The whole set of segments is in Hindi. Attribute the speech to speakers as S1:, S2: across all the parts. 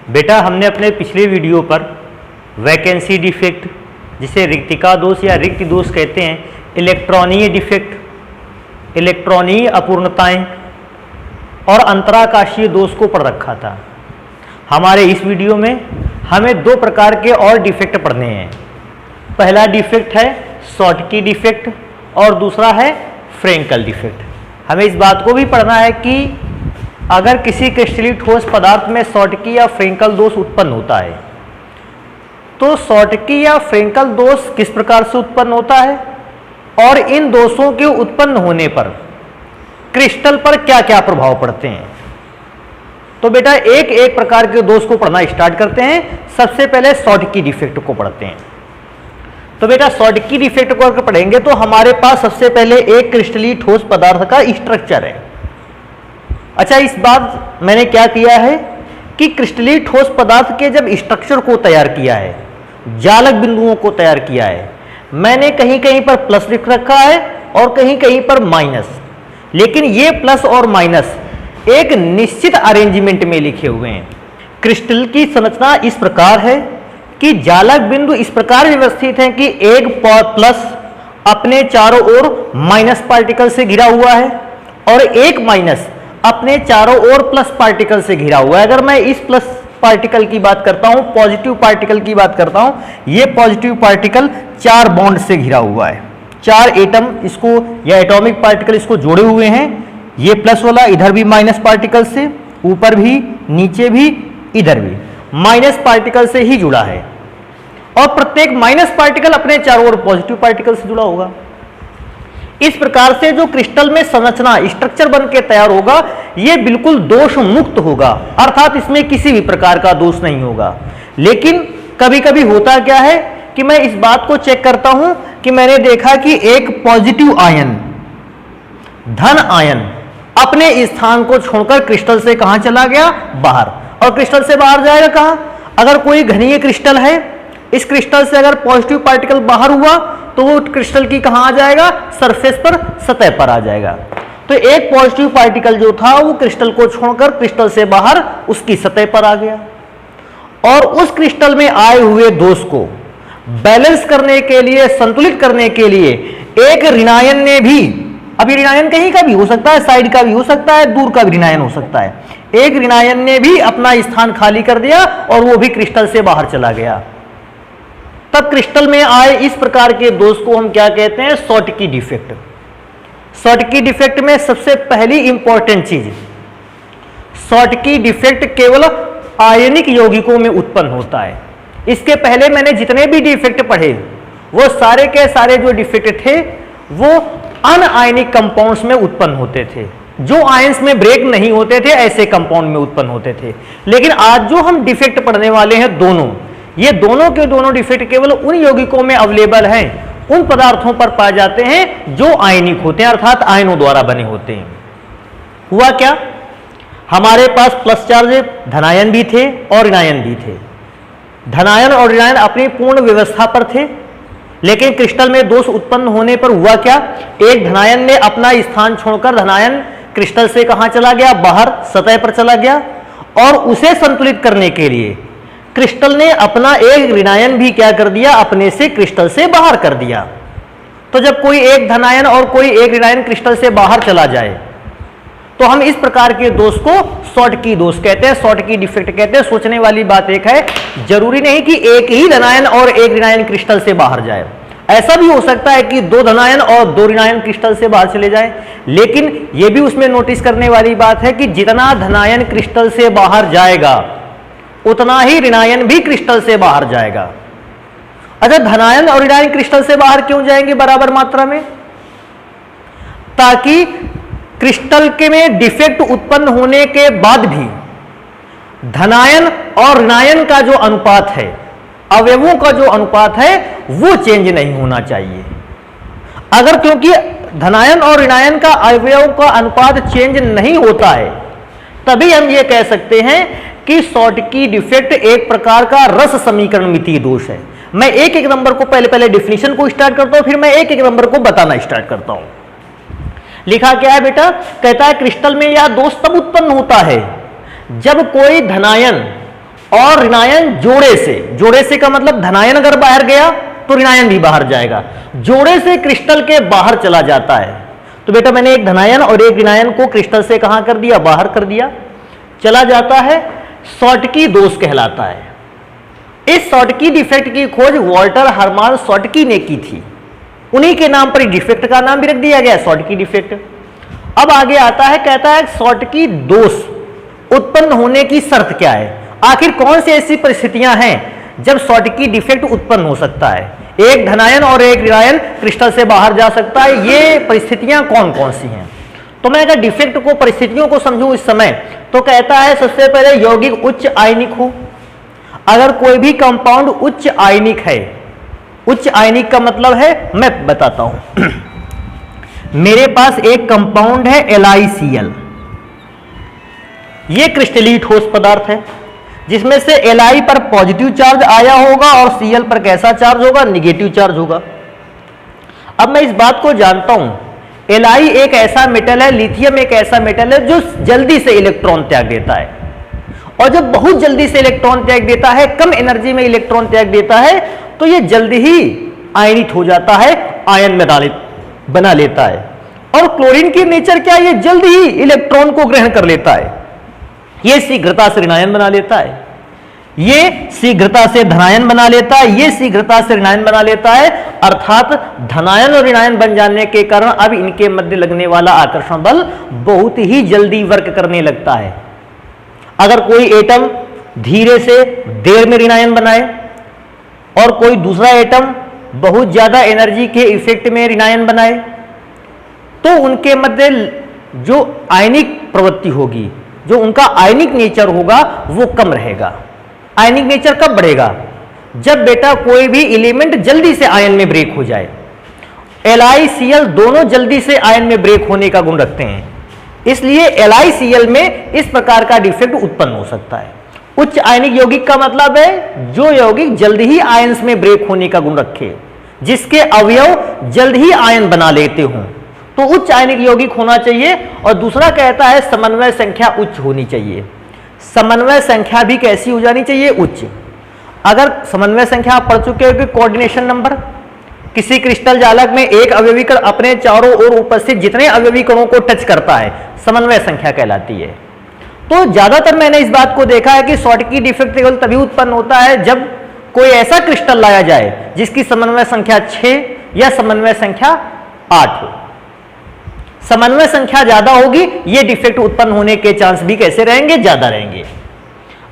S1: बेटा हमने अपने पिछले वीडियो पर वैकेंसी डिफेक्ट, जिसे रिक्तिका दोष या रिक्त दोष कहते हैं, इलेक्ट्रॉनीय डिफेक्ट, इलेक्ट्रॉनीय अपूर्णताएं और अंतराकाशीय दोष को पढ़ रखा था। हमारे इस वीडियो में हमें दो प्रकार के और डिफेक्ट पढ़ने हैं। पहला डिफेक्ट है शॉटकी डिफेक्ट और दूसरा है फ्रेंकल डिफेक्ट। हमें इस बात को भी पढ़ना है कि अगर किसी क्रिस्टलीय ठोस पदार्थ में शॉटकी या फ्रेंकल दोष उत्पन्न होता है तो शॉटकी या फ्रेंकल दोष किस प्रकार से उत्पन्न होता है और इन दोषों के उत्पन्न होने पर क्रिस्टल पर क्या क्या प्रभाव पड़ते हैं। तो बेटा एक एक प्रकार के दोष को पढ़ना स्टार्ट करते हैं। सबसे पहले शॉटकी डिफेक्ट को पढ़ते हैं। तो बेटा शॉटकी डिफेक्ट को अगर पढ़ेंगे तो हमारे पास सबसे पहले एक क्रिस्टलीय ठोस पदार्थ का स्ट्रक्चर है। अच्छा, इस बात मैंने क्या किया है कि क्रिस्टलीय ठोस पदार्थ के जब स्ट्रक्चर को तैयार किया है, जालक बिंदुओं को तैयार किया है, मैंने कहीं कहीं पर प्लस लिख रखा है और कहीं कहीं पर माइनस, लेकिन ये प्लस और माइनस एक निश्चित अरेंजमेंट में लिखे हुए हैं। क्रिस्टल की संरचना इस प्रकार है कि जालक बिंदु इस प्रकार व्यवस्थित है कि एक प्लस अपने चारों ओर माइनस पार्टिकल से घिरा हुआ है और एक माइनस अपने चारों ओर प्लस पार्टिकल से घिरा हुआ है। अगर मैं इस प्लस पार्टिकल की बात करता हूं, पॉजिटिव पार्टिकल की बात करता हूं, ये पॉजिटिव पार्टिकल 4 बॉन्ड से घिरा हुआ है। 4 एटम इसको या एटॉमिक पार्टिकल इसको जोड़े हुए हैं। ये प्लस वाला इधर भी माइनस पार्टिकल से, ऊपर भी, नीचे भी, इधर भी माइनस पार्टिकल से ही जुड़ा है और प्रत्येक माइनस पार्टिकल अपने चारों ओर पॉजिटिव पार्टिकल से जुड़ा होगा। इस प्रकार से जो क्रिस्टल में संरचना स्ट्रक्चर बन के तैयार होगा यह बिल्कुल दोष मुक्त होगा, अर्थात इसमें किसी भी प्रकार का दोष नहीं होगा। लेकिन कभी कभी होता क्या है कि मैं इस बात को चेक करता हूं कि मैंने देखा कि एक पॉजिटिव आयन, धन आयन अपने स्थान को छोड़कर क्रिस्टल से कहां चला गया? बाहर। और क्रिस्टल से बाहर जाएगा कहां? अगर कोई घनीय क्रिस्टल है, इस क्रिस्टल से अगर पॉजिटिव पार्टिकल बाहर हुआ तो वो क्रिस्टल की कहां आ जाएगा? सरफेस पर, सतह पर आ जाएगा। तो एक पॉजिटिव पार्टिकल जो था वो क्रिस्टल को छोड़कर क्रिस्टल से बाहर उसकी सतह पर आ गया और उस क्रिस्टल में आए हुए दोष को बैलेंस करने के लिए, संतुलित करने के लिए एक ऋणायन ने भी, अभी ऋणायन कहीं का भी हो सकता है, साइड का भी हो सकता है, दूर का भी ऋणायन हो सकता है, एक ऋणायन ने भी अपना स्थान खाली कर दिया और वो भी क्रिस्टल से बाहर चला गया। तब क्रिस्टल में आए इस प्रकार के दोष को हम क्या कहते हैं? Schottky defect. शॉटकी डिफेक्ट में सबसे पहली इंपॉर्टेंट चीज, शॉटकी डिफेक्ट केवल आयनिक यौगिकों में उत्पन्न होता है। इसके पहले मैंने जितने भी डिफेक्ट पढ़े वो सारे के सारे जो डिफेक्ट थे वो अनआयनिक कंपाउंड्स में उत्पन्न होते थे, जो आयंस में ब्रेक नहीं होते थे ऐसे कंपाउंड में उत्पन्न होते थे। लेकिन आज जो हम डिफेक्ट पढ़ने वाले हैं दोनों, ये दोनों के दोनों डिफेक्ट केवल उन यौगिकों में अवेलेबल हैं, उन पदार्थों पर पाए जाते हैं जो आयनिक होते हैं, अर्थात आयनों द्वारा बने होते हैं। हुआ क्या? हमारे पास प्लस चार्ज धनायन भी थे और ऋणायन भी थे। धनायन और ऋणायन अपनी पूर्ण व्यवस्था पर थे, लेकिन क्रिस्टल में दोष उत्पन्न होने पर हुआ क्या? एक धनायन ने अपना स्थान छोड़कर, धनायन क्रिस्टल से कहां चला गया? बाहर, सतह पर चला गया और उसे संतुलित करने के लिए क्रिस्टल ने अपना एक ऋणायन भी क्या कर दिया? अपने से क्रिस्टल से बाहर कर दिया। तो जब कोई एक धनायन और कोई एक ऋणायन क्रिस्टल से बाहर चला जाए तो हम इस प्रकार के दोष को शॉटकी दोष कहते हैं, शॉटकी डिफेक्ट कहते हैं। सोचने वाली बात एक है, जरूरी नहीं कि एक ही धनायन और एक ऋणायन क्रिस्टल से बाहर जाए। ऐसा भी हो सकता है कि 2 धनायन और 2 ऋणायन क्रिस्टल से बाहर चले जाए, लेकिन यह भी उसमें नोटिस करने वाली बात है कि जितना धनायन क्रिस्टल से बाहर जाएगा उतना ही ऋणायन भी क्रिस्टल से बाहर जाएगा। अच्छा, धनायन और ऋणायन क्रिस्टल से बाहर क्यों जाएंगे बराबर मात्रा में? ताकि क्रिस्टल के में डिफेक्ट उत्पन्न होने के बाद भी धनायन और ऋणायन का जो अनुपात है, अवयवों का जो अनुपात है वो चेंज नहीं होना चाहिए। अगर क्योंकि धनायन और ऋणायन का अवयवों का अनुपात चेंज नहीं होता है तभी हम ये कह सकते हैं कि शॉटकी डिफेक्ट एक प्रकार का रस समीकरण मितीय दोष है। मैं एक एक नंबर को पहले डिफिनेशन को स्टार्ट करता हूं, फिर मैं एक एक नंबर को बताना स्टार्ट करता हूं। लिखा क्या है बेटा? कहता है क्रिस्टल में यह दोष तब उत्पन्न होता है जब कोई धनायन और ऋणायन जोड़े से का मतलब धनायन अगर बाहर गया तो ऋणायन भी बाहर जाएगा, जोड़े से क्रिस्टल के बाहर चला जाता है। तो बेटा मैंने एक धनायन और एक ऋणायन को क्रिस्टल से कहां कर दिया, बाहर कर दिया, चला जाता है, शॉटकी दोष कहलाता है। इस शॉटकी डिफेक्ट की खोज वॉल्टर हर्मान शॉटकी ने की थी, उन्हीं के नाम पर डिफेक्ट का नाम भी रख दिया गया, शॉटकी डिफेक्ट। अब आगे आता है, कहता है शॉटकी दोष उत्पन्न होने की शर्त क्या है, आखिर कौन सी ऐसी परिस्थितियां हैं जब शॉटकी डिफेक्ट उत्पन्न हो सकता है, एक धनायन और एक ऋणायन क्रिस्टल से बाहर जा सकता है, ये परिस्थितियां कौन कौन सी हैं। तो मैं अगर डिफेक्ट को परिस्थितियों को समझूं इस समय, तो कहता है सबसे पहले यौगिक उच्च आयनिक हो। अगर कोई भी कंपाउंड उच्च आयनिक है, उच्च आयनिक का मतलब है, मैं बताता हूं मेरे पास एक कंपाउंड है LiCl, ये क्रिस्टलीय ठोस पदार्थ है जिसमें से Li पर पॉजिटिव चार्ज आया होगा और Cl पर कैसा चार्ज होगा, निगेटिव चार्ज होगा। अब मैं इस बात को जानता हूं, Li एक ऐसा मेटल है, लिथियम एक ऐसा मेटल है जो जल्दी से इलेक्ट्रॉन त्याग देता है, और जब बहुत जल्दी से इलेक्ट्रॉन त्याग देता है, कम एनर्जी में इलेक्ट्रॉन त्याग देता है, तो ये जल्दी ही आयनित हो जाता है, आयन में बना लेता है। और क्लोरीन की नेचर क्या है, ये जल्दी ही इलेक्ट्रॉन को ग्रहण कर लेता है, ये शीघ्रता से ऋणायन बना लेता है, ये शीघ्रता से धनायन बना लेता है, ये शीघ्रता से ऋणायन बना लेता है। अर्थात धनायन और ऋणायन बन जाने के कारण अब इनके मध्य लगने वाला आकर्षण बल बहुत ही जल्दी वर्क करने लगता है। अगर कोई एटम धीरे से देर में ऋणायन बनाए और कोई दूसरा एटम बहुत ज्यादा एनर्जी के इफेक्ट में ऋणायन बनाए, तो उनके मध्य जो आयनिक प्रवृत्ति होगी, जो उनका आयनिक नेचर होगा, वो कम रहेगा। आयनिक नेचर कब बढ़ेगा, जब बेटा कोई भी एलिमेंट जल्दी से आयन में ब्रेक हो जाए। LiCl दोनों जल्दी से आयन में ब्रेक होने का गुण रखते हैं, इसलिए LiCl में इस प्रकार का डिफेक्ट उत्पन्न हो सकता है। उच्च आयनिक यौगिक का मतलब है जो यौगिक जल्दी ही आयन्स में ब्रेक होने का गुण रखे, जिसके अवयव जल्द ही आयन बना लेते हों, तो उच्च आयनिक यौगिक होना चाहिए। और दूसरा कहता है समन्वय संख्या उच्च होनी चाहिए। समन्वय संख्या भी कैसी हो जानी चाहिए, उच्च। अगर समन्वय संख्या आप पढ़ चुके हो कि कोऑर्डिनेशन नंबर, किसी क्रिस्टल जालक में एक अवयवी कण अपने चारों ओर उपस्थित जितने अवयवी कणों को टच करता है, समन्वय संख्या कहलाती है। तो ज्यादातर मैंने इस बात को देखा है कि शॉटकी डिफेक्ट केवल तभी उत्पन्न होता है जब कोई ऐसा क्रिस्टल लाया जाए जिसकी समन्वय संख्या 6 या समन्वय संख्या 8 हो। समन्वय संख्या ज्यादा होगी, ये डिफेक्ट उत्पन्न होने के चांस भी कैसे रहेंगे, ज्यादा रहेंगे।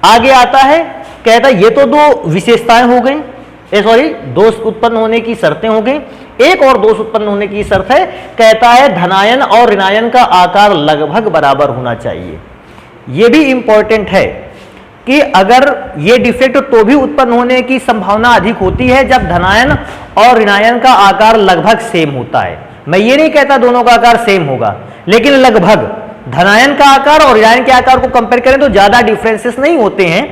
S1: आगे आता है, कहता है ये तो दो विशेषताएं हो गई, दोष उत्पन्न होने की शर्तें हो गई। एक और दोष उत्पन्न होने की शर्त है, कहता है धनायन और ऋणायन का आकार लगभग बराबर होना चाहिए। यह भी इंपॉर्टेंट है कि अगर ये डिफेक्ट तो भी उत्पन्न होने की संभावना अधिक होती है जब धनायन और ऋणायन का आकार लगभग सेम होता है। मैं ये नहीं कहता दोनों का आकार सेम होगा, लेकिन लगभग धनायन का आकार और ऋणायन के आकार को कंपेयर करें तो ज्यादा डिफरेंसेस नहीं होते हैं।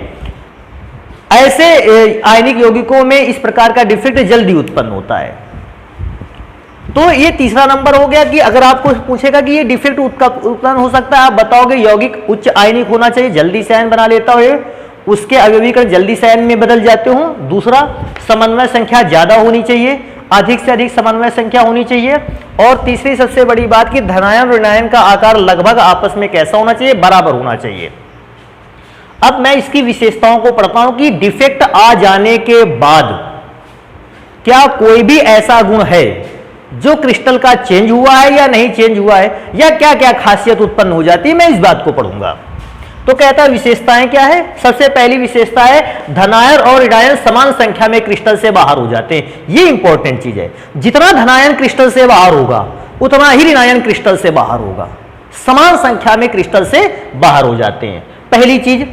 S1: ऐसे आयनिक यौगिकों में इस प्रकार का डिफेक्ट जल्दी उत्पन्न होता है। तो ये तीसरा नंबर हो गया कि अगर आपको पूछेगा कि ये डिफेक्ट उत्पन्न हो सकता है, आप बताओगे यौगिक उच्च आयनिक होना चाहिए, जल्दी से आयन बना लेता हो, उसके अवयवीकरण जल्दी से आयन में बदल जाते हो। दूसरा, समन्वय संख्या ज्यादा होनी चाहिए, अधिक से अधिक समन्वय संख्या होनी चाहिए। और तीसरी सबसे बड़ी बात कि धनायन और ऋणायन का आकार लगभग आपस में कैसा होना चाहिए, बराबर होना चाहिए। अब मैं इसकी विशेषताओं को पढ़ता हूं कि डिफेक्ट आ जाने के बाद क्या कोई भी ऐसा गुण है जो क्रिस्टल का चेंज हुआ है या नहीं चेंज हुआ है, या क्या क्या खासियत उत्पन्न हो जाती है, मैं इस बात को पढ़ूंगा। तो कहता है विशेषताएं क्या है। सबसे पहली विशेषता है धनायन और ऋणायन समान संख्या में क्रिस्टल से बाहर हो जाते हैं। ये इंपॉर्टेंट चीज है, जितना धनायन क्रिस्टल से बाहर होगा उतना ही ऋणायन क्रिस्टल से बाहर होगा। समान संख्या में क्रिस्टल से बाहर हो जाते हैं, पहली चीज।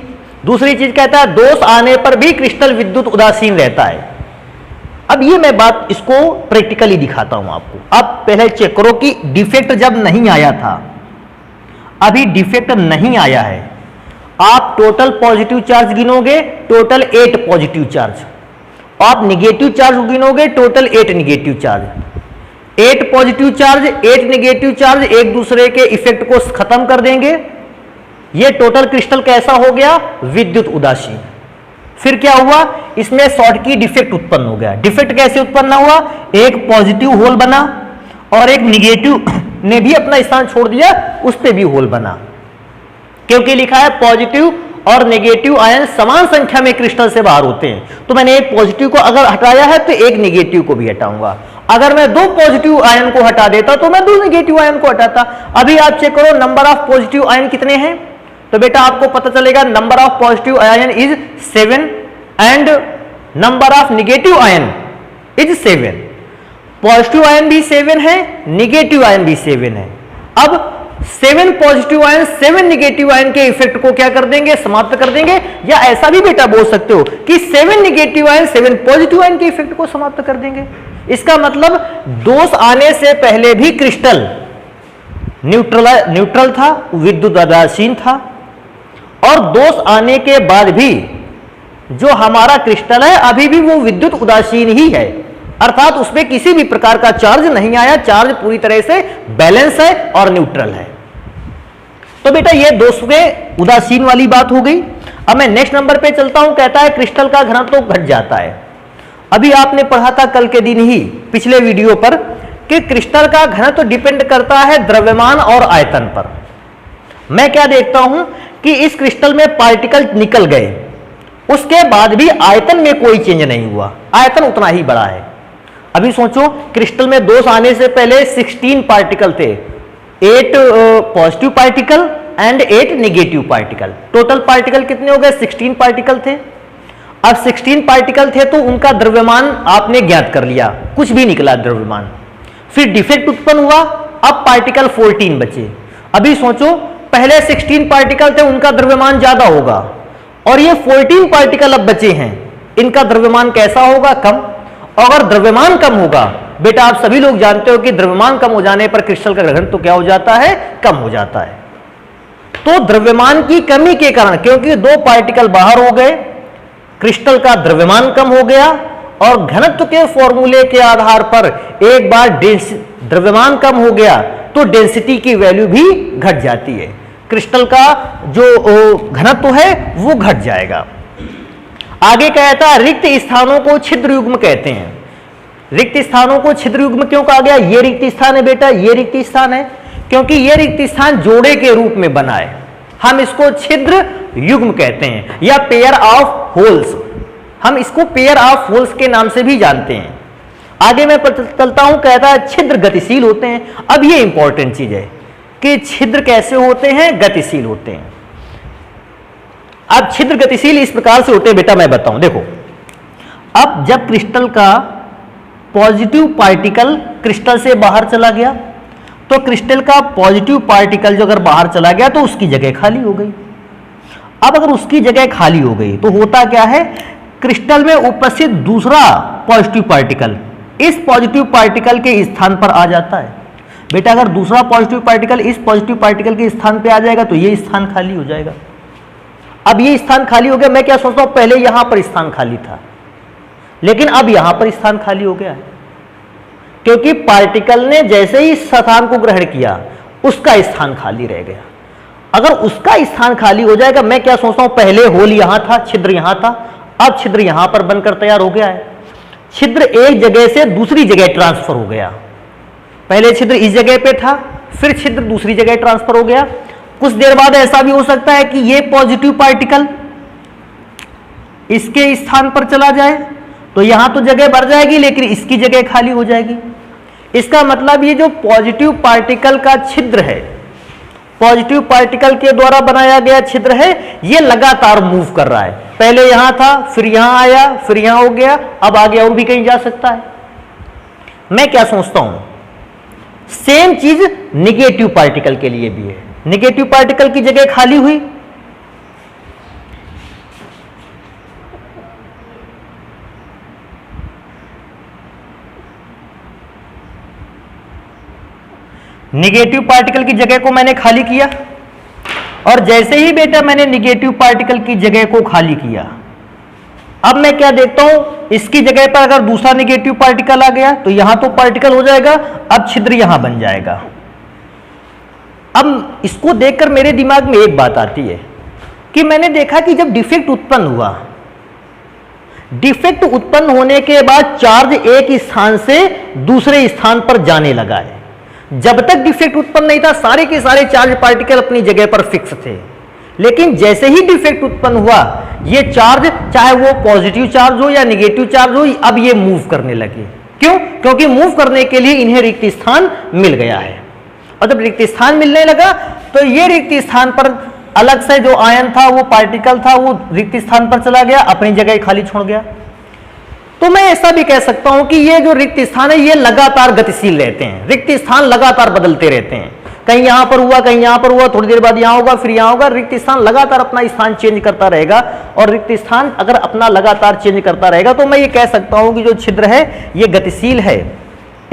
S1: दूसरी चीज कहता है दोष आने पर भी क्रिस्टल विद्युत उदासीन रहता है। अब ये मैं बात इसको प्रैक्टिकली दिखाता हूं आपको। अब पहले चेक करो कि डिफेक्ट जब नहीं आया था, अभी डिफेक्ट नहीं आया है, आप टोटल पॉजिटिव चार्ज गिनोगे, टोटल 8 पॉजिटिव चार्ज। आप निगेटिव चार्ज गिनोगे, total 8 negative charge. 8 positive charge 8 negative charge एक दूसरे के इफेक्ट को खत्म कर देंगे। ये टोटल क्रिस्टल कैसा हो गया, विद्युत उदासीन। फिर क्या हुआ, इसमें शॉर्ट की डिफेक्ट उत्पन्न हो गया। डिफेक्ट कैसे उत्पन्न हुआ, एक पॉजिटिव होल बना और एक निगेटिव ने भी अपना स्थान छोड़ दिया, उस पे भी होल बना, क्योंकि लिखा है पॉजिटिव और नेगेटिव आयन समान संख्या में क्रिस्टल से बाहर होते हैं। तो मैंने एक पॉजिटिव को अगर हटाया है तो एक नेगेटिव को भी हटाऊंगा। अगर मैं दो पॉजिटिव आयन को हटा देता तो मैं दो नेगेटिव आयन को हटाता। अभी आप चेक करो नंबर ऑफ पॉजिटिव आयन कितने हैं, तो बेटा आपको पता चलेगा number of positive ion is 7 and number of negative ion is 7। Positive ion भी 7 है, नेगेटिव आयन भी 7 है। अब 7 पॉजिटिव आयन 7 नेगेटिव आयन के इफेक्ट को क्या कर देंगे, समाप्त कर देंगे। या ऐसा भी बेटा बोल सकते हो कि 7 नेगेटिव आयन 7 पॉजिटिव आयन के इफेक्ट को समाप्त कर देंगे। इसका मतलब दोष आने से पहले भी क्रिस्टल न्यूट्रल था, विद्युत उदासीन था, और दोष आने के बाद भी जो हमारा क्रिस्टल है अभी भी वो विद्युत उदासीन ही है, अर्थात उसमें किसी भी प्रकार का चार्ज नहीं आया, चार्ज पूरी तरह से बैलेंस है और न्यूट्रल है। तो बेटा ये दोष में उदासीन वाली बात हो गई। अब मैं नेक्स्ट नंबर पे चलता हूं, कहता है क्रिस्टल का घनत्व तो घट जाता है। अभी आपने पढ़ा था कल के दिन ही पिछले वीडियो पर कि क्रिस्टल का घनत्व डिपेंड करता है द्रव्यमान और आयतन पर। मैं क्या देखता हूं कि इस क्रिस्टल में पार्टिकल निकल गए, उसके बाद भी आयतन में कोई चेंज नहीं हुआ, आयतन उतना ही बड़ा है। अभी सोचो क्रिस्टल में दोष आने से पहले 16 पार्टिकल थे, 8 positive particle and 8 negative particle. Total particle कितने हो गए, 16 पार्टिकल थे। अब 16 पार्टिकल थे तो उनका द्रव्यमान आपने ज्ञात कर लिया, कुछ भी निकला द्रव्यमान। फिर डिफेक्ट उत्पन्न हुआ, अब पार्टिकल 14 बचे। अभी सोचो पहले 16 पार्टिकल थे, उनका द्रव्यमान ज्यादा होगा, और ये 14 पार्टिकल अब बचे हैं, इनका द्रव्यमान कैसा होगा, कम। अगर द्रव्यमान कम होगा, बेटा आप सभी लोग जानते हो कि द्रव्यमान कम हो जाने पर क्रिस्टल का घनत्व तो क्या हो जाता है, कम हो जाता है। तो द्रव्यमान की कमी के कारण, क्योंकि 2 पार्टिकल बाहर हो गए, क्रिस्टल का द्रव्यमान कम हो गया, और घनत्व के फॉर्मूले के आधार पर एक बार द्रव्यमान कम हो गया तो डेंसिटी की वैल्यू भी घट जाती है, क्रिस्टल का जो घनत्व है वो घट जाएगा। आगे कहता है रिक्त स्थानों को छिद्र युग्म कहते हैं। रिक्त स्थानों को छिद्र युग्म क्यों कहा गया, ये रिक्त स्थान है बेटा, ये रिक्त स्थान है क्योंकि ये रिक्त स्थान जोड़े के रूप में बना है, हम इसको छिद्र युग्म कहते हैं, या पेयर ऑफ होल्स, हम इसको पेयर ऑफ होल्स के नाम से भी जानते हैं। आगे मैं चलता हूं, कहता है छिद्र गतिशील होते हैं। अब ये इंपॉर्टेंट चीज है कि छिद्र कैसे होते हैं, गतिशील होते हैं। अब छिद्र गतिशील इस प्रकार से होते हैं बेटा, मैं बताऊं, देखो अब जब क्रिस्टल का पॉजिटिव पार्टिकल क्रिस्टल से बाहर चला गया तो क्रिस्टल का पॉजिटिव पार्टिकल जो अगर बाहर चला गया तो उसकी जगह खाली हो गई। अब अगर उसकी जगह खाली हो गई तो होता क्या है, क्रिस्टल में उपस्थित दूसरा पॉजिटिव पार्टिकल इस पॉजिटिव पार्टिकल के स्थान पर आ जाता है। बेटा अगर दूसरा पॉजिटिव पार्टिकल इस पॉजिटिव पार्टिकल के स्थान पे आ जाएगा तो ये स्थान खाली हो जाएगा। अब ये स्थान खाली हो गया, मैं क्या सोचता हूं पहले यहां पर स्थान खाली था, लेकिन अब यहां पर स्थान खाली हो गया है, क्योंकि पार्टिकल ने जैसे ही स्थान को ग्रहण किया उसका स्थान खाली रह गया। अगर उसका स्थान खाली हो जाएगा, मैं क्या सोचता हूं पहले होल यहां था, छिद्र यहां था, अब छिद्र यहां पर बनकर तैयार हो गया है। छिद्र एक जगह से दूसरी जगह ट्रांसफर हो गया, पहले छिद्र इस जगह पे था, फिर छिद्र दूसरी जगह ट्रांसफर हो गया। कुछ देर बाद ऐसा भी हो सकता है कि ये पॉजिटिव पार्टिकल इसके स्थान पर चला जाए तो यहां तो जगह भर जाएगी लेकिन इसकी जगह खाली हो जाएगी। इसका मतलब ये जो पॉजिटिव पार्टिकल का छिद्र है, पॉजिटिव पार्टिकल के द्वारा बनाया गया छिद्र है, ये लगातार मूव कर रहा है, पहले यहां था, फिर यहां आया, फिर यहां हो गया, अब आगे और भी कहीं जा सकता है। मैं क्या सोचता हूं सेम चीज निगेटिव पार्टिकल के लिए भी है। निगेटिव पार्टिकल की जगह खाली हुई, निगेटिव पार्टिकल की जगह को मैंने खाली किया, और जैसे ही बेटा मैंने निगेटिव पार्टिकल की जगह को खाली किया, अब मैं क्या देखता हूं इसकी जगह पर अगर दूसरा निगेटिव पार्टिकल आ गया तो यहां तो पार्टिकल हो जाएगा, अब छिद्र यहां बन जाएगा। अब इसको देखकर मेरे दिमाग में एक बात आती है कि मैंने देखा कि जब डिफेक्ट उत्पन्न हुआ डिफेक्ट उत्पन्न होने के बाद चार्ज एक स्थान से दूसरे स्थान पर जाने लगा है। जब तक डिफेक्ट उत्पन्न नहीं था सारे के सारे चार्ज पार्टिकल अपनी जगह पर फिक्स थे, लेकिन जैसे ही डिफेक्ट उत्पन्न हुआ ये चार्ज, चाहे वो पॉजिटिव चार्ज हो या नेगेटिव चार्ज हो, अब ये मूव करने लगे। क्यों? क्योंकि मूव करने के लिए इन्हें रिक्त स्थान मिल गया है, और जब रिक्त स्थान मिलने लगा तो ये रिक्त स्थान पर अलग से जो आयन था, वो पार्टिकल था, वो रिक्त स्थान पर चला गया, अपनी जगह खाली छोड़ गया। तो मैं ऐसा भी कह सकता हूं कि ये जो रिक्त स्थान है ये लगातार गतिशील रहते हैं, रिक्त स्थान लगातार बदलते रहते हैं। कहीं यहां पर हुआ, कहीं यहां पर हुआ, थोड़ी देर बाद यहां होगा, फिर यहां होगा। रिक्त स्थान लगातार अपना स्थान चेंज करता रहेगा, और रिक्त स्थान अगर अपना लगातार चेंज करता रहेगा तो मैं ये कह सकता हूं कि जो छिद्र है ये गतिशील है।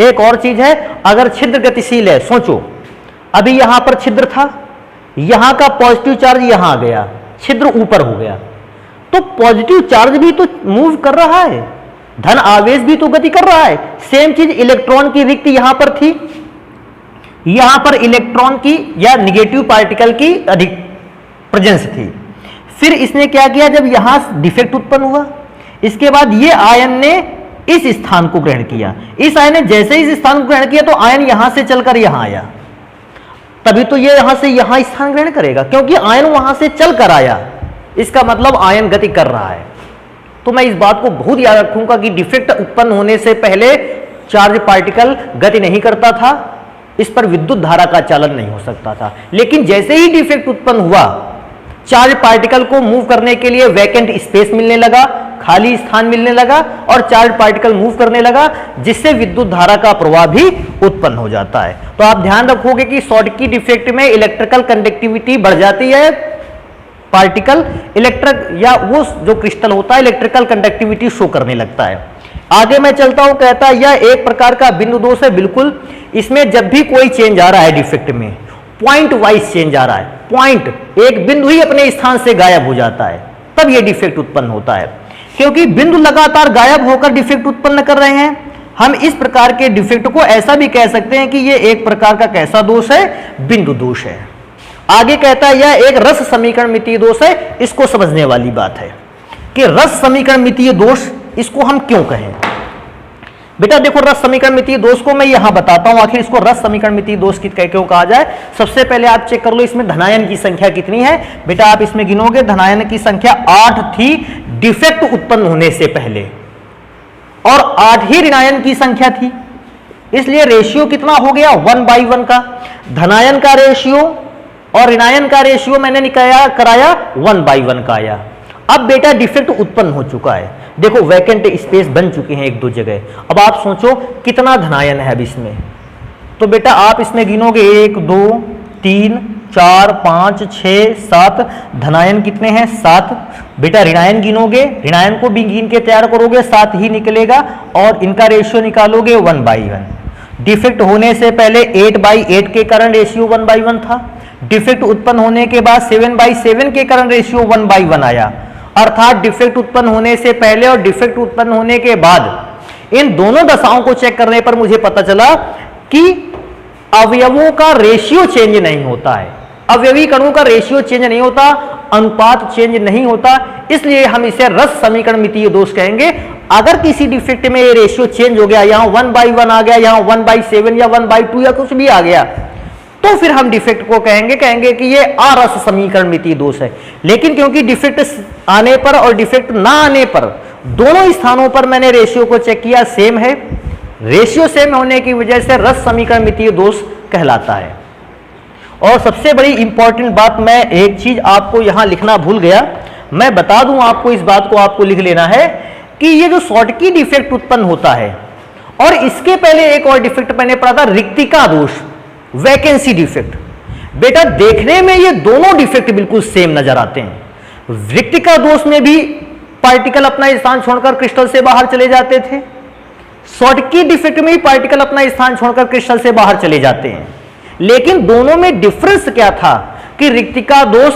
S1: एक और चीज है, अगर छिद्र गतिशील है, सोचो अभी यहां पर छिद्र था, यहां का पॉजिटिव चार्ज यहां आ गया, छिद्र ऊपर हो गया, तो पॉजिटिव चार्ज भी तो मूव कर रहा है, धन आवेश भी तो गति कर रहा है। सेम चीज इलेक्ट्रॉन की रिक्त यहां पर थी, यहां पर इलेक्ट्रॉन की या नेगेटिव पार्टिकल की अधिक प्रेजेंस थी। फिर इसने क्या किया, जब यहां डिफेक्ट उत्पन्न हुआ, इसके बाद ये आयन ने इस स्थान को ग्रहण किया। इस आयन ने जैसे इस स्थान को ग्रहण किया तो आयन यहां से चलकर यहां आया, तभी तो ये यहां से यहां स्थान ग्रहण करेगा, क्योंकि आयन वहां से चलकर आया। इसका मतलब आयन गति कर रहा है। तो मैं इस बात को बहुत याद रखूंगा कि डिफेक्ट उत्पन्न होने से पहले चार्ज पार्टिकल गति नहीं करता था, इस पर विद्युत धारा का चालन नहीं हो सकता था। लेकिन जैसे ही डिफेक्ट उत्पन्न हुआ, चार्ज पार्टिकल को मूव करने के लिए वैकेंट स्पेस मिलने लगा, खाली स्थान मिलने लगा, और चार्ज पार्टिकल मूव करने लगा, जिससे विद्युत धारा का प्रवाह भी उत्पन्न हो जाता है। तो आप ध्यान रखोगे कि शॉटकी डिफेक्ट में इलेक्ट्रिकल कंडक्टिविटी बढ़ जाती है, पार्टिकल इलेक्ट्रिक या वो जो क्रिस्टल होता है इलेक्ट्रिकल कंडक्टिविटी शो करने लगता है। आगे मैं चलता हूं, कहता है यह एक प्रकार का बिंदु दोष है। बिल्कुल, इसमें जब भी कोई चेंज आ रहा है डिफेक्ट में, पॉइंट वाइज चेंज आ रहा है, पॉइंट एक बिंदु ही अपने स्थान से गायब हो जाता है, तब यह डिफेक्ट उत्पन्न होता है। क्योंकि बिंदु लगातार गायब होकर डिफेक्ट उत्पन्न कर रहे हैं, हम इस प्रकार के डिफेक्ट को ऐसा भी कह सकते हैं कि यह एक प्रकार का कैसा दोष है, बिंदु दोष है। आगे कहता है यह एक रस समीकरण मितीय दोष है। इसको समझने वाली बात है कि रस समीकरण मितीय दोष इसको हम क्यों कहें। बेटा देखो, रस समीकरण मितीय दोष को मैं यहां बताता हूं आखिर इसको रस समीकरण मितीय दोष क्यों कहा जाए। सबसे पहले आप चेक कर लो इसमें धनायन की संख्या कितनी है। बेटा आप इसमें गिनोगे, धनायन की संख्या 8 थी डिफेक्ट उत्पन्न होने से पहले, और 8 ही ऋणायन की संख्या थी, इसलिए रेशियो कितना हो गया 1/1 का। धनायन का रेशियो और ऋणायन का रेशियो मैंने कराया 1/1 का आया। अब बेटा डिफेक्ट उत्पन्न हो चुका है, देखो वैकेंट स्पेस बन चुके हैं एक दो जगह। अब आप सोचो कितना धनायन है अब इसमें, तो बेटा आप इसमें गिनोगे 1 2 3 4 5 6 7, धनायन कितने हैं 7। बेटा ऋणायन गिनोगे, ऋणायन को भी गिन के तैयार करोगे 7 ही निकलेगा, और इनका रेशियो निकालोगे 1/1। डिफेक्ट होने से पहले 8/8 के कारण रेशियो 1/1 था, डिफेक्ट उत्पन्न होने के बाद 7/7 के कारण रेशियो 1/1 आया। अर्थात डिफेक्ट उत्पन्न होने से पहले और डिफेक्ट उत्पन्न होने के बाद इन दोनों दशाओं को चेक करने पर मुझे पता चला कि अवयवों का रेशियो चेंज नहीं होता है, अवयवी कणों का रेशियो चेंज नहीं होता, अनुपात चेंज नहीं होता, इसलिए हम इसे रस समीकरण मितीय दोष कहेंगे। अगर किसी डिफेक्ट में ये रेशियो चेंज हो गया, यहां 1/1 आ गया, यहां 1/7 या 1/2 या कुछ भी आ गया, तो फिर हम डिफेक्ट को कहेंगे कि ये अरस समीकरण मितीय दोष है। लेकिन क्योंकि डिफेक्ट आने पर और डिफेक्ट ना आने पर दोनों स्थानों पर मैंने रेशियो को चेक किया, सेम है, रेशियो सेम होने की वजह से रस समीकरण मितीय दोष कहलाता है। और सबसे बड़ी इंपॉर्टेंट बात, मैं एक चीज आपको यहां लिखना भूल गया, मैं बता दूं आपको, इस बात को आपको लिख लेना है कि ये जो शॉटकी डिफेक्ट उत्पन्न होता है, और इसके पहले एक और डिफेक्ट मैंने पढ़ा था रिक्तिका दोष, वैकेंसी डिफेक्ट। बेटा देखने में ये दोनों डिफेक्ट बिल्कुल सेम नजर आते हैं। रिक्तिका दोष में भी पार्टिकल अपना स्थान छोड़कर क्रिस्टल से बाहर चले जाते थे, शॉटकी डिफेक्ट में भी पार्टिकल अपना स्थान छोड़कर क्रिस्टल से बाहर चले जाते हैं। लेकिन दोनों में डिफरेंस क्या था कि रिक्तिका दोष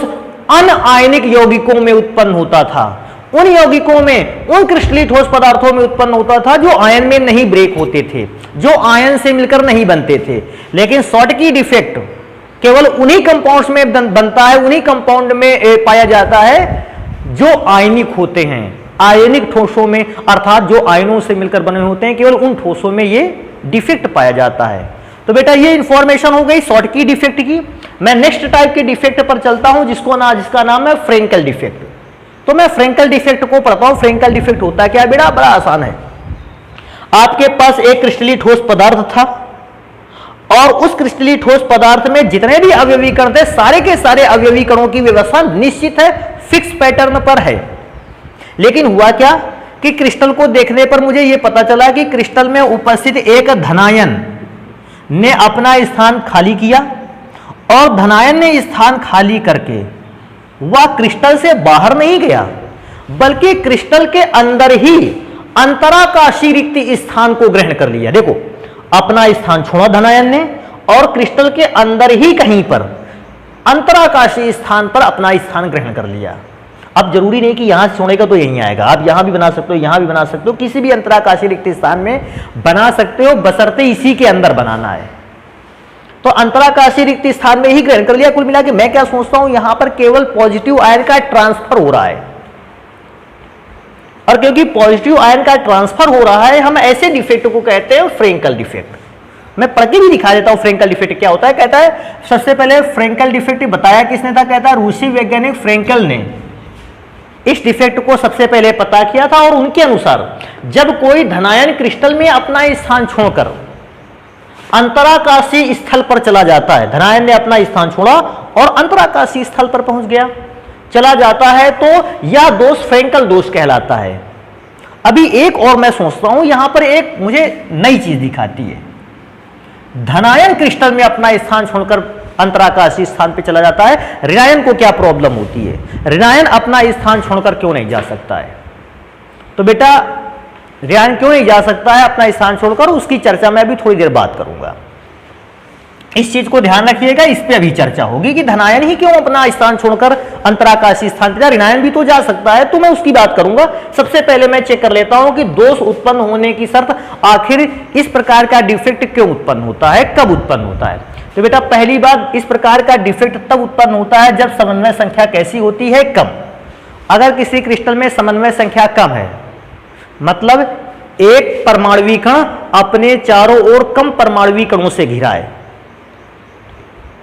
S1: अनआयनिक यौगिकों में उत्पन्न होता था, उन यौगिकों में, उन क्रिस्टलीय ठोस पदार्थों में उत्पन्न होता था जो आयन में नहीं ब्रेक होते थे, जो आयन से मिलकर नहीं बनते थे। लेकिन शॉटकी डिफेक्ट केवल उन्हीं कंपाउंड्स में बनता है, उन्हीं कंपाउंड में पाया जाता है जो आयनिक होते हैं, आयनिक ठोसों में, अर्थात जो आयनों से मिलकर बने होते हैं, केवल उन ठोसों में ये डिफेक्ट पाया जाता है। तो बेटा ये इंफॉर्मेशन हो गई शॉर्टकी डिफेक्ट की। मैं नेक्स्ट टाइप के डिफेक्ट पर चलता हूं जिसका नाम है फ्रेंकल डिफेक्ट। तो मैं फ्रेंकल डिफेक्ट को पढ़ता हूं। फ्रेंकल डिफेक्ट होता है क्या बेटा? बड़ा आसान है। आपके पास एक क्रिस्टलीय ठोस पदार्थ था और उस क्रिस्टलीय ठोस पदार्थ में जितने भी अवयवी कण थे, सारे के सारे अवयवी कणों की व्यवस्था निश्चित है, फिक्स पैटर्न पर है। लेकिन हुआ क्या कि क्रिस्टल को देखने पर मुझे यह पता चला कि क्रिस्टल में उपस्थित एक धनायन ने अपना स्थान खाली किया और धनायन ने स्थान खाली करके वह क्रिस्टल से बाहर नहीं गया, बल्कि क्रिस्टल के अंदर ही अंतराकाशी रिक्त स्थान को ग्रहण कर लिया। देखो, अपना स्थान छोड़ा धनायन ने और क्रिस्टल के अंदर ही कहीं पर अंतराकाशी स्थान पर अपना स्थान ग्रहण कर लिया। अब जरूरी नहीं कि यहां से छोड़ेगा तो यहीं आएगा, आप यहां भी बना सकते हो, यहां भी बना सकते हो, किसी भी अंतराकाशी रिक्त स्थान में बना सकते हो, बशर्ते इसी के अंदर बनाना है। तो अंतराकाशी रिक्त स्थान में ही ग्रहण कर लिया। कुल मिला के मैं क्या सोचता हूं, यहां पर केवल पॉजिटिव आयन का ट्रांसफर हो रहा है, और क्योंकि पॉजिटिव आयन का ट्रांसफर हो रहा है, हम ऐसे डिफेक्ट को कहते हैं फ्रेंकल डिफेक्ट। मैं पढ़ के भी दिखा देता हूं फ्रेंकल डिफेक्ट क्या होता है। कहता है, सबसे पहले फ्रेंकल डिफेक्ट बताया किसने था? कहता है रूसी वैज्ञानिक फ्रेंकल ने इस डिफेक्ट को सबसे पहले पता किया था। और उनके अनुसार जब कोई धनायन क्रिस्टल में अपना स्थान छोड़कर अंतराकाशी स्थल पर चला जाता है, धनायन ने अपना स्थान छोड़ा और अंतराकाशी स्थल पर पहुंच गया, चला जाता है, तो यह दोष फ्रेंकल दोष कहलाता है। अभी एक और मैं सोचता हूं, यहां पर एक मुझे नई चीज दिखाती है। धनायन क्रिस्टल में अपना स्थान छोड़कर अंतराकाशी स्थान पे चला जाता है, ऋणायन को क्या प्रॉब्लम होती है? ऋणायन अपना स्थान छोड़कर क्यों नहीं जा सकता है? तो बेटा ऋणायन क्यों नहीं जा सकता है अपना स्थान छोड़कर, उसकी चर्चा मैं अभी थोड़ी देर बात करूंगा। इस चीज को ध्यान रखिएगा, इस पे अभी चर्चा होगी कि धनायन ही क्यों अपना स्थान छोड़कर अंतराकाशी स्थान पर, ऋणायन भी तो जा सकता है, तो मैं उसकी बात करूंगा। सबसे पहले मैं चेक कर लेता हूं कि दोष उत्पन्न होने की शर्त, आखिर इस प्रकार का डिफेक्ट क्यों उत्पन्न होता है, कब उत्पन्न होता है। तो बेटा पहली बात, इस प्रकार का डिफेक्ट तब उत्पन्न होता है जब समन्वय संख्या कैसी होती है? कम। अगर किसी क्रिस्टल में समन्वय संख्या कम है, मतलब एक परमाणुवीय कण अपने चारों ओर कम परमाणुवीय कणों से घिरा है,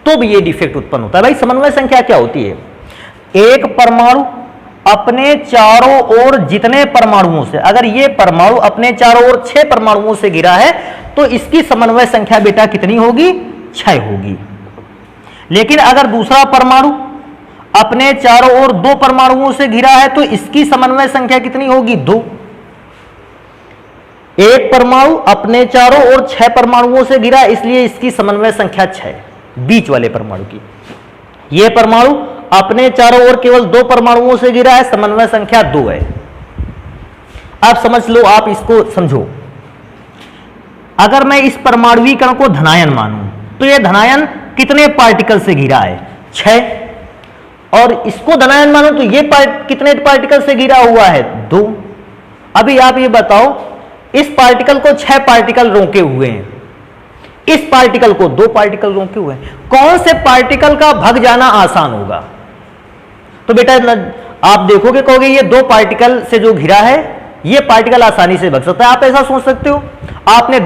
S1: तो भी ये डिफेक्ट उत्पन्न होता है। भाई समन्वय संख्या क्या होती है? एक परमाणु अपने चारों ओर जितने परमाणुओं से, अगर ये परमाणु अपने चारों ओर 6 परमाणुओं से घिरा है, तो इसकी समन्वय संख्या बेटा कितनी होगी? 6 होगी। लेकिन अगर दूसरा परमाणु अपने चारों ओर 2 परमाणुओं से घिरा है, तो इसकी समन्वय संख्या कितनी होगी? 2। एक परमाणु अपने चारों ओर 6 परमाणुओं से घिरा, इसलिए इसकी समन्वय संख्या 6, बीच वाले परमाणु की। यह परमाणु अपने चारों ओर केवल 2 परमाणुओं से घिरा है, समन्वय संख्या 2 है। आप समझ लो, आप इसको समझो। अगर मैं इस परमाणुवीय कण को धनायन मानूं, तो यह धनायन कितने पार्टिकल से घिरा है? 6। और इसको धनायन मानूं तो यह कितने पार्टिकल से घिरा हुआ है? 2। अभी आप ये बताओ, इस पार्टिकल को 6 पार्टिकल रोके हुए हैं, इस पार्टिकल को 2 पार्टिकल रोके हुए हैं, कौन से पार्टिकल का भाग जाना आसान होगा? तो बेटा आप देखोगे, कहोगे ये 2 पार्टिकल से जो घिरा है, ये पार्टिकल आसानी से भाग सकता है। आप ऐसा सोच सकते हो, आपको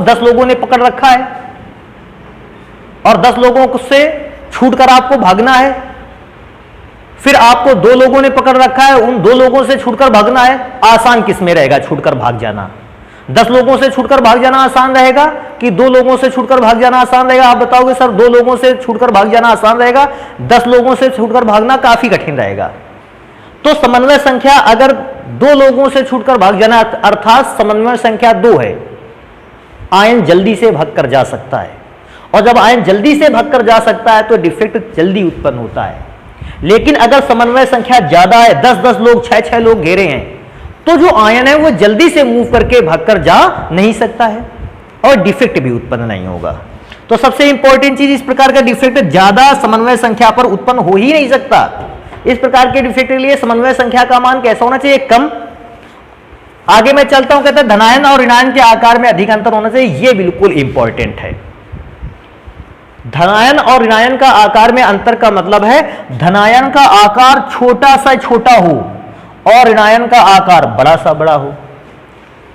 S1: 10 लोगों ने पकड़ रखा है और 10 लोगों से छूटकर आपको भागना है, फिर आपको 2 लोगों ने पकड़ रखा है, उन 2 लोगों से छूटकर भागना है। आसान किस में रहेगा छूटकर भाग जाना? 10 लोगों से छूटकर भाग जाना आसान रहेगा कि 2 लोगों से छूटकर भाग जाना आसान रहेगा? आप बताओगे सर 2 लोगों से छूटकर भाग जाना आसान रहेगा, 10 लोगों से छूटकर भागना काफी कठिन रहेगा। तो समन्वय संख्या अगर 2 लोगों से छूटकर भाग जाना, अर्थात समन्वय संख्या 2 है, आयन जल्दी से भागकर जा सकता है। और जब आयन जल्दी से भागकर जा सकता है तो डिफेक्ट जल्दी उत्पन्न होता है। लेकिन अगर समन्वय संख्या ज्यादा है, 10-10 लोग, 6-6 लोग घेरे हैं, तो जो आयन है वो जल्दी से मूव करके भागकर जा नहीं सकता है और डिफेक्ट भी उत्पन्न नहीं होगा। तो सबसे इंपॉर्टेंट चीज, इस प्रकार का डिफेक्ट ज्यादा समन्वय संख्या पर उत्पन्न हो ही नहीं सकता। इस प्रकार के डिफेक्ट के लिए समन्वय संख्या का मान कैसा होना चाहिए? कम। आगे मैं चलता हूं, कहते हैं धनायन और ऋणायन के आकार में अधिक अंतर होना चाहिए। यह बिल्कुल इंपॉर्टेंट है। धनायन और ऋणायन का आकार में अंतर का मतलब है धनायन का आकार छोटा सा छोटा हो और ऋणायन का आकार बड़ा सा बड़ा हो।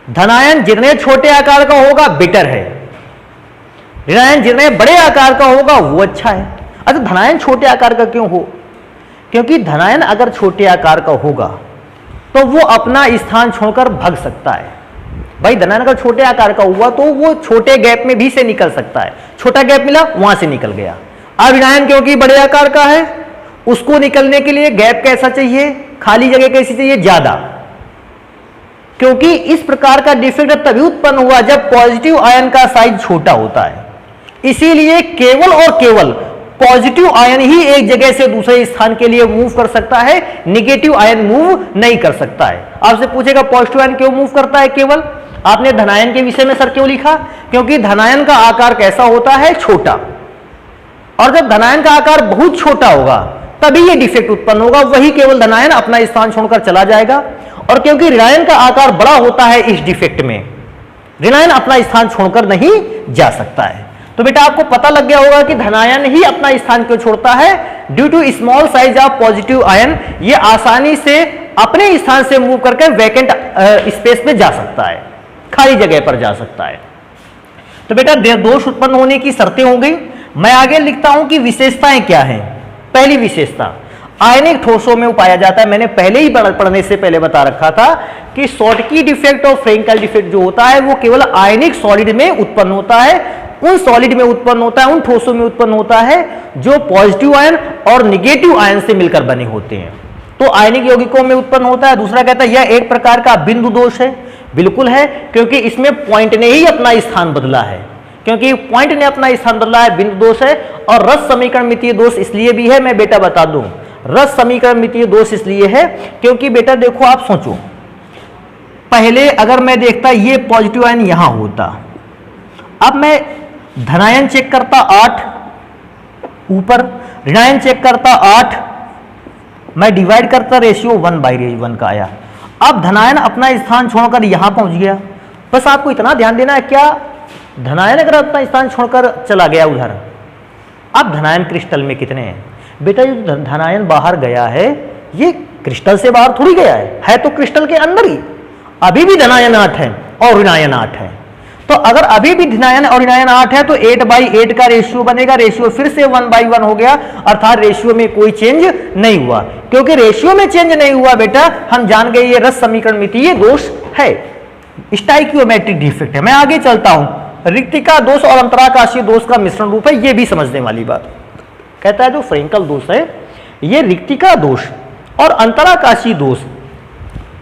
S1: धनायन जितने छोटे आकार का होगा बेटर है, ऋणायन जितने बड़े आकार का होगा वो अच्छा है। अच्छा, धनायन छोटे आकार का क्यों हो? क्योंकि धनायन अगर छोटे आकार का होगा तो वो अपना स्थान छोड़कर भाग सकता है। भाई धनायन अगर छोटे आकार का हुआ तो वो छोटे गैप में भी से निकल सकता है, छोटा गैप मिला वहां से निकल गया। अब ऋणायन क्योंकि बड़े आकार का है, उसको निकलने के लिए गैप कैसा चाहिए, खाली जगह कैसी चाहिए, ज्यादा। क्योंकि इस प्रकार का डिफेक्ट तभी उत्पन्न हुआ जब पॉजिटिव आयन का साइज छोटा होता है। इसीलिए केवल और केवल पॉजिटिव आयन ही एक जगह से दूसरे स्थान के लिए मूव कर सकता है, नेगेटिव आयन मूव नहीं कर सकता है। आपसे पूछेगा पॉजिटिव आयन क्यों मूव करता है केवल? आपने धनायन के विषय में सर क्यों लिखा? क्योंकि धनायन का आकार कैसा होता है, छोटा, और जब धनायन का आकार बहुत छोटा होगा तभी ये डिफेक्ट उत्पन्न होगा, वही केवल धनायन अपना स्थान छोड़कर चला जाएगा। और क्योंकि ऋणायन का आकार बड़ा होता है, इस डिफेक्ट में ऋणायन अपना स्थान छोड़कर नहीं जा सकता है। तो बेटा आपको पता लग गया होगा कि धनायन ही अपना स्थान क्यों छोड़ता है, due to small size of positive ion. ये आसानी से अपने स्थान से मूव करके वैकेंट स्पेस में जा सकता है, खाली जगह पर जा सकता है। तो बेटा दोष उत्पन्न होने की शर्तें हो गई। मैं आगे लिखता हूं कि विशेषताएं क्या हैं। पहली विशेषता, आयनिक ठोसों में पाया जाता है। मैंने पहले ही पढ़ने से पहले बता रखा था कि शॉटकी डिफेक्ट और फ्रेंकल डिफेक्ट जो होता है वो केवल आयनिक सॉलिड में उत्पन्न होता है, उन सॉलिड में उत्पन्न होता है, उन ठोसों में उत्पन्न होता है जो पॉजिटिव आयन और निगेटिव आयन से मिलकर बने होते हैं, तो आयनिक यौगिकों में उत्पन्न होता है। दूसरा कहता है यह एक प्रकार का बिंदु दोष है। बिल्कुल है, क्योंकि इसमें पॉइंट ने ही अपना स्थान बदला है, क्योंकि पॉइंट ने अपना स्थान बदला है, बिंदु दोष है। और रस समीकरण मितीय दोष इसलिए भी है, मैं बेटा बता दूं, रस समीकरण मितीय दोष इसलिए है क्योंकि बेटा देखो आप सोचो, पहले अगर मैं देखता ये पॉजिटिव आयन यहां होता, अब मैं धनायन चेक करता 8 ऊपर, ऋणायन चेक करता 8, मैं डिवाइड करता रेशियो 1/1 का आया। अब धनायन अपना स्थान छोड़कर यहां पहुंच गया। बस आपको इतना ध्यान देना है, क्या धनायन अगर अपना स्थान छोड़कर चला गया उधर, अब धनायन क्रिस्टल में कितने हैं? बेटा जो धनायन बाहर गया है ये क्रिस्टल से बाहर थोड़ी गया है तो क्रिस्टल के अंदर ही। अभी भी धनायन 8 है और ऋणायन 8 है, तो अगर अभी भी धनायन और ऋणायन 8 है तो 8/8 का रेशियो बनेगा। रेशियो फिर से 1/1 हो गया, अर्थात रेशियो में कोई चेंज नहीं हुआ। क्योंकि रेशियो में चेंज नहीं हुआ बेटा, हम जान गए ये रस समीकरण मितीय दोष है, स्टाइकियोमेट्रिक डिफेक्ट है। मैं आगे चलता हूं, रिक्तिका दोष और अंतराकाशीय दोष का मिश्रण रूप है, ये भी समझने वाली बात। कहता है जो फ्रेंकल दोष है ये रिक्तिका दोष और अंतराकाशीय दोष,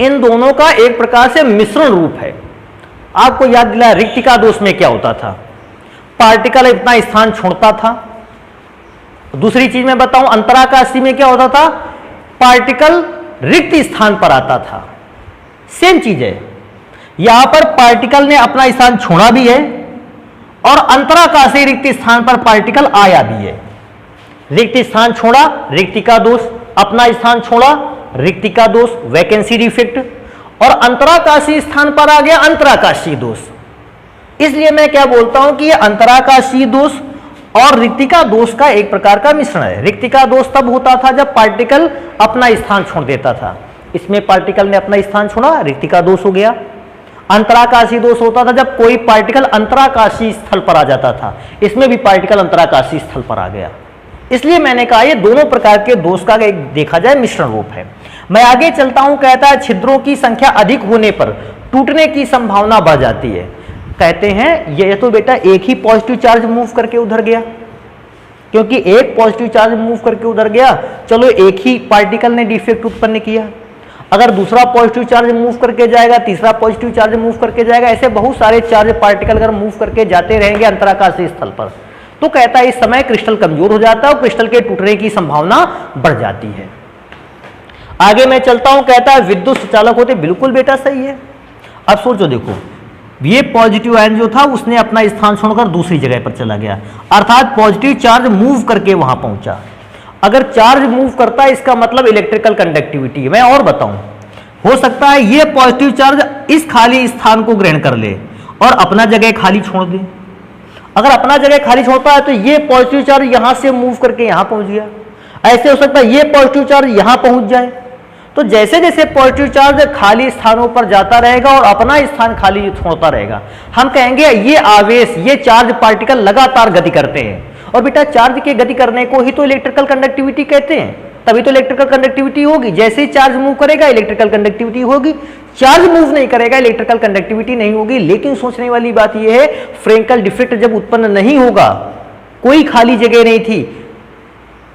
S1: इन दोनों का एक प्रकार से मिश्रण रूप है। आपको याद दिलाया रिक्तिका दोष में क्या होता था, पार्टिकल इतना स्थान छोड़ता था। दूसरी चीज मैं बताऊं, अंतराकाशीय में क्या होता था, पार्टिकल रिक्त स्थान पर आता था। सेम चीज है, यहां पर पार्टिकल ने अपना स्थान छोड़ा भी है और अंतराकाशीय रिक्त स्थान पर पार्टिकल आया भी है। रिक्त स्थान छोड़ा रिक्तिका दोष, अपना स्थान छोड़ा रिक्तिका दोष वैकेंसी डिफेक्ट, और अंतराकाशीय स्थान पर आ गया अंतराकाशीय दोष। इसलिए मैं क्या बोलता हूं कि यह अंतराकाशीय दोष और रिक्तिका दोष का एक प्रकार का मिश्रण है। रिक्तिका दोष तब होता था जब पार्टिकल अपना स्थान छोड़ देता था, इसमें पार्टिकल ने अपना स्थान छोड़ा, रिक्तिका दोष हो गया। अंतराकाशीय दोष होता था जब कोई पार्टिकल अंतराकाशीय स्थल पर आ जाता था, इसमें भी पार्टिकल अंतराकाशीय स्थल पर आ गया। इसलिए मैंने कहा ये दोनों प्रकार के दोष का एक देखा जाए मिश्रण रूप है। मैं आगे चलता हूं, कहता है छिद्रों की संख्या अधिक होने पर टूटने की संभावना बढ़ जाती है। कहते हैं ये तो बेटा एक ही पॉजिटिव चार्ज मूव करके उधर गया, क्योंकि एक पॉजिटिव चार्ज मूव करके उधर गया, चलो एक ही पार्टिकल ने डिफेक्ट उत्पन्न किया। अगर दूसरा पॉजिटिव चार्ज मूव करके जाएगा, तीसरा पॉजिटिव चार्ज मूव करके जाएगा, ऐसे बहुत सारे चार्ज पार्टिकल अगर मूव करके जाते रहेंगे अंतराकाशीय स्थल पर, तो कहता है इस समय क्रिस्टल कमजोर हो जाता है और क्रिस्टल के टूटने की संभावना बढ़ जाती है। आगे मैं चलता हूं, कहता है विद्युत सुचालक होते, बिल्कुल बेटा सही है। अब सोचो देखो, ये पॉजिटिव आयन जो था उसने अपना स्थान छोड़कर दूसरी जगह पर चला गया, अर्थात पॉजिटिव चार्ज मूव करके वहां पहुंचा। अगर चार्ज मूव करता है इसका मतलब इलेक्ट्रिकल कंडक्टिविटी। मैं और बताऊं, हो सकता है ये पॉजिटिव चार्ज इस खाली स्थान को ग्रहण कर ले और अपना जगह खाली छोड़ दे। अगर अपना जगह खाली छोड़ता है तो ये पॉजिटिव चार्ज यहां से मूव करके यहां पहुंच गया। ऐसे हो सकता है ये पॉजिटिव चार्ज यहां पहुंच जाए, तो जैसे जैसे पॉजिटिव चार्ज खाली स्थानों पर जाता रहेगा और अपना स्थान खाली छोड़ता रहेगा, हम कहेंगे ये आवेश, ये चार्ज पार्टिकल लगातार गति करते हैं। और बेटा चार्ज के गति करने को ही तो इलेक्ट्रिकल कंडक्टिविटी कहते हैं, तभी तो इलेक्ट्रिकल कंडक्टिविटी होगी। जैसे ही चार्ज मूव करेगा इलेक्ट्रिकल कंडक्टिविटी होगी, चार्ज मूव नहीं करेगा इलेक्ट्रिकल कंडक्टिविटी नहीं होगी। लेकिन सोचने वाली बात यह है, फ्रेंकल डिफेक्ट जब उत्पन्न नहीं होगा, कोई खाली जगह नहीं थी,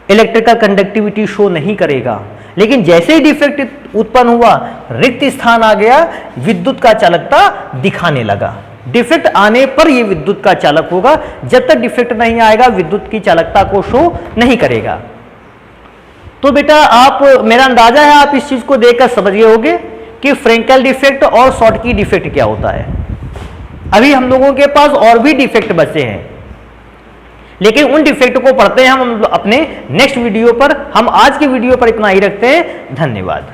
S1: इलेक्ट्रिकल कंडक्टिविटी शो नहीं करेगा। लेकिन जैसे ही डिफेक्ट उत्पन्न हुआ, रिक्त स्थान आ गया, विद्युत का चालकता दिखाने लगा। डिफेक्ट आने पर यह विद्युत का चालक होगा, जब तक डिफेक्ट नहीं आएगा विद्युत की चालकता को शो नहीं करेगा। तो बेटा आप, मेरा अंदाजा है आप इस चीज को देखकर समझ गए होंगे कि फ्रेंकल डिफेक्ट और शॉटकी डिफेक्ट क्या होता है। अभी हम लोगों के पास और भी डिफेक्ट बचे हैं, लेकिन उन डिफेक्ट को पढ़ते हैं हम अपने नेक्स्ट वीडियो पर। हम आज के वीडियो पर इतना ही रखते हैं। धन्यवाद।